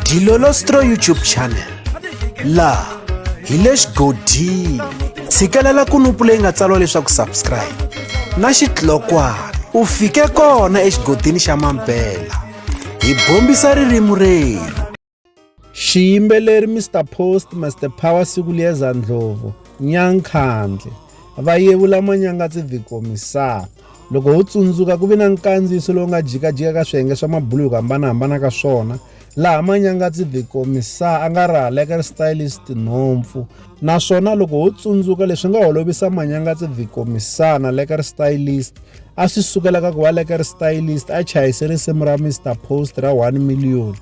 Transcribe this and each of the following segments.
Dilolostro YouTube channel la hi le xigodini tshikelela kunupu leyi nga tsariwa leswaku subscribe na xitlokwana u fike kona exigodini xa mampela hi bombisa ririmi renu. Xiyimbeleri Mr Post Master Power siku liya Zandlovu Nyankhandle va yevula Manyangatsi vikomisana loko ho tsundzuka ku vi na nkandziyiso lowu nga jikajika ka swiyenge swa mabulu hi ku hambanahambana ka swona laha Manyangatsi vikomisana a nga raha stylist nhompfu naswona loko ho tsundzuka leswi nga holovisa Manyangatsi vikomisana stylist a swi sukela ka ku va stylist a chayise risimu ra Mr Post ra 1 million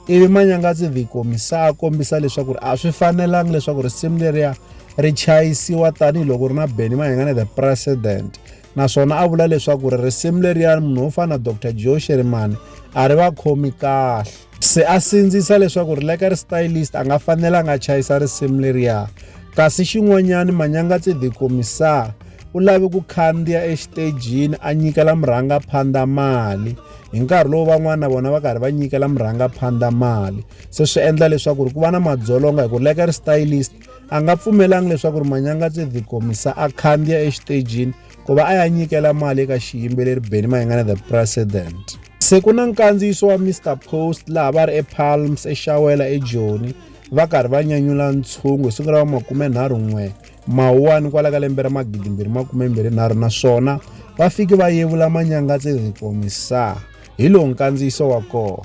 ivi Manyangatsi vikomisana a kombisa leswaku a swi fanelangi leswaku risimu leriya ri chayisiwa tanihiloko ri na Benny Mayengani the president naswona a vula leswaku risimu leriya munhu wo fana na Dr Joe Sherimani a ri va khomi kahle se a sindzisa leswaku stylist a nga fanelanga a chayisa risimu leriya kasi xin'wanyani Manyangatsi vikomisana u lave ku khandziya exitejini a nyikela murhangaphandha mali hi nkarhi lowu van'wana na vona va karhi va nyikela murhangaphandha mali se swi endla leswaku ku va na madzolonga hi ku stylist a nga pfumelangi leswaku Manyangatsi vikomisana a khandziya exitejini ku va a ya nyikela mali eka xiyimbeleri Benny Mayengani the president. Se ku na nkandziyiso wa Mr Post laha va ri ePalms eXawela eJoni va karhi va nyanyula ntshungu hi siku ra 31 Mawuwani kwala ka lembe ra 2023 naswona va fike va yevula Manyangatsi vikomisana hi lowu nkandziyiso wa kona.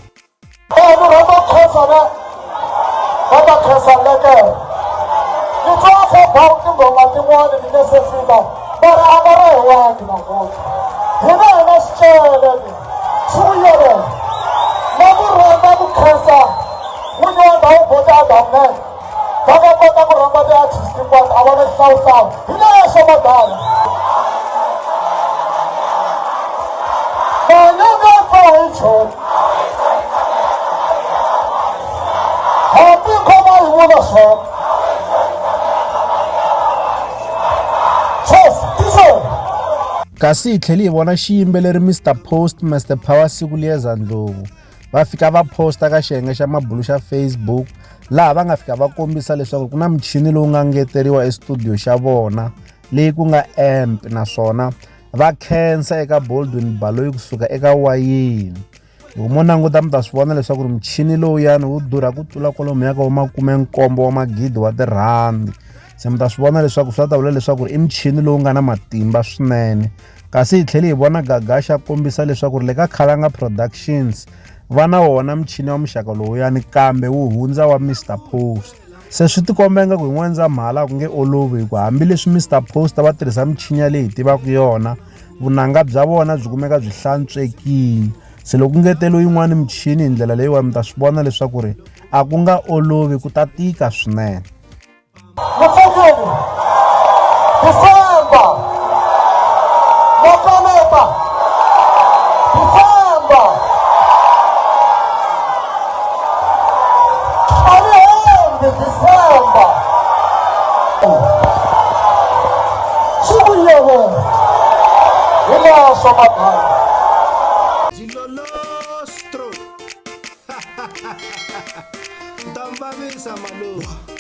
Kasi hi tlhela hi vona xiyimbeleri Mr Post Master Power siku liya Zandlovu va fika va posta ka xiyenge xa mabulu xa Facebook laha va nga fika va kombisa leswaku ku na muchini lowu nga ngeteriwa estudio xa vona leyi ku nga amp naswona va khensa eka Baldwin Baloyi kusuka eka wayini. Loko mo languta mi ta swi vona leswaku muchini lowuyani wu durha ku tlula kwalomu ya ka R7 wa magidi wa tirhandi se mi ta swi vona leswaku swi ta vula leswaku i muchini lowu nga na matimba swinene kasi hi tlhela hi vona Gagasha kombisa leswaku le ka Khalanga Productions va na wona muchini wa muxaka lowuyani kambe wu hundza wa Mr Post se swi tikomba nga ku hi N'wendzamhala ku nge olovi hi ku hambileswi Mr Post va tirhisa muchini ya leyi hi tivaka yona vunanga bya vona byi kumeka byi hlantswekile se loko ngetelo yin'wana muchini hi ndlela leyiwa mi ta swi vona leswaku a ku nga olovi ku ta tika swinene. Dilolostro. Tambavisa malo.